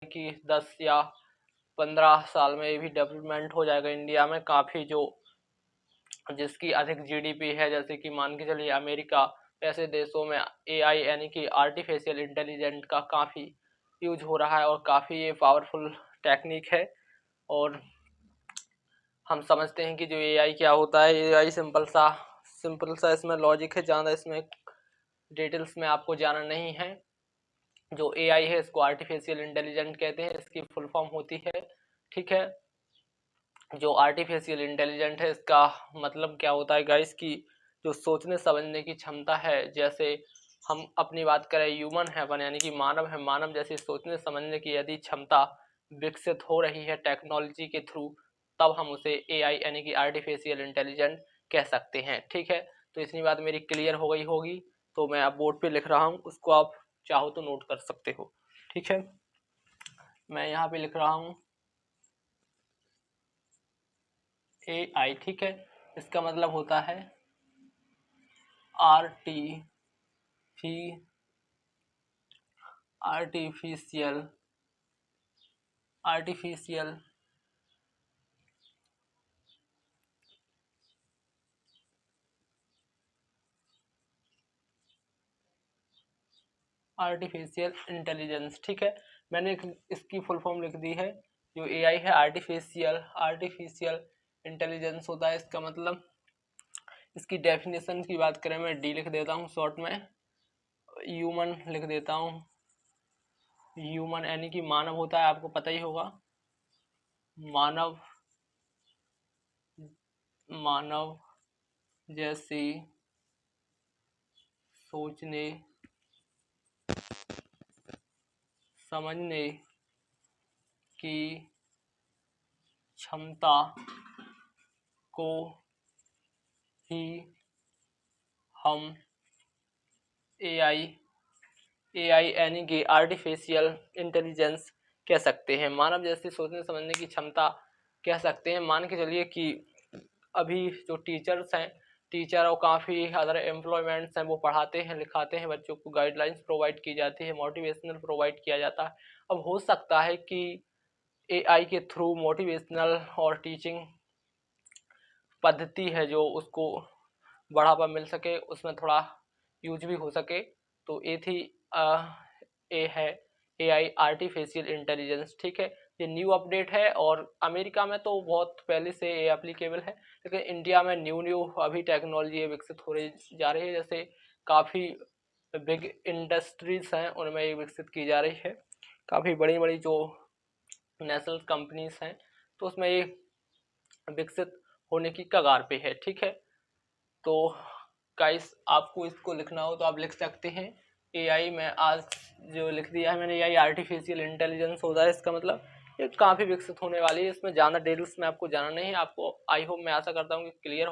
कि 10 या 15 साल में ये भी डेवलपमेंट हो जाएगा इंडिया में काफ़ी, जो जिसकी अधिक जीडीपी है, जैसे कि मान के चलिए अमेरिका, ऐसे देशों में एआई यानी कि आर्टिफिशियल इंटेलिजेंट का काफ़ी यूज हो रहा है और काफ़ी ये पावरफुल टेक्निक है। और हम समझते हैं कि जो एआई क्या होता है, एआई सिंपल सा इसमें लॉजिक है, ज़्यादा इसमें डिटेल्स में आपको जाना नहीं है। जो एआई है इसको आर्टिफिशियल इंटेलिजेंट कहते हैं, इसकी फुल फॉर्म होती है, ठीक है। जो आर्टिफिशियल इंटेलिजेंट है इसका मतलब क्या होता है गाइस, की जो सोचने समझने की क्षमता है, जैसे हम अपनी बात करें ह्यूमन है अपन यानी कि मानव है, मानव जैसे सोचने समझने की यदि क्षमता विकसित हो रही है टेक्नोलॉजी के थ्रू, तब हम उसे एआई यानी कि आर्टिफिशियल इंटेलिजेंट कह सकते हैं, ठीक है। तो इतनी बात मेरी क्लियर हो गई होगी। तो मैं अब बोर्ड पे लिख रहा हूँ, उसको आप चाहो तो नोट कर सकते हो, ठीक है। मैं यहाँ पे लिख रहा हूँ एआई, ठीक है। इसका मतलब होता है आर्टिफिशियल आर्टिफिशियल आर्टिफिशियल इंटेलिजेंस, ठीक है। मैंने इसकी फुल फॉर्म लिख दी है। जो एआई है आर्टिफिशियल इंटेलिजेंस होता है, इसका मतलब इसकी डेफिनेशन की बात करें, मैं डी लिख देता हूँ शॉर्ट में, ह्यूमन लिख देता हूँ। ह्यूमन यानी कि मानव होता है, आपको पता ही होगा। मानव मानव जैसी सोचने समझने की क्षमता को ही हम एआई यानी कि आर्टिफिशियल इंटेलिजेंस कह सकते हैं। मानव जैसे सोचने समझने की क्षमता कह सकते हैं। मान के चलिए कि अभी जो टीचर्स हैं, टीचर और काफ़ी अदर एम्प्लॉयमेंट्स हैं, वो पढ़ाते हैं लिखाते हैं, बच्चों को गाइडलाइंस प्रोवाइड की जाती है, मोटिवेशनल प्रोवाइड किया जाता है। अब हो सकता है कि एआई के थ्रू मोटिवेशनल और टीचिंग पद्धति है जो उसको बढ़ावा मिल सके, उसमें थोड़ा यूज भी हो सके। तो ये थी ए है एआई आर्टिफिशियल इंटेलिजेंस, ठीक है। ये न्यू अपडेट है और अमेरिका में तो बहुत पहले से ये एप्लीकेबल है, लेकिन इंडिया में न्यू अभी टेक्नोलॉजी विकसित हो रही जा रही है। जैसे काफ़ी बिग इंडस्ट्रीज हैं उनमें ये विकसित की जा रही है, काफ़ी बड़ी बड़ी जो नेशनल कंपनीज हैं, तो उसमें ये विकसित होने की कगार पे है, ठीक है। तो गाइस आपको इसको लिखना हो तो आप लिख सकते हैं एआई में। आज जो लिख दिया है मैंने, एआई आर्टिफिशियल इंटेलिजेंस होता है, इसका मतलब ये काफ़ी विकसित होने वाली है। इसमें ज़्यादा डिटेल्स में आपको जाना नहीं है। आपको आई होप मैं आशा करता हूँ कि क्लियर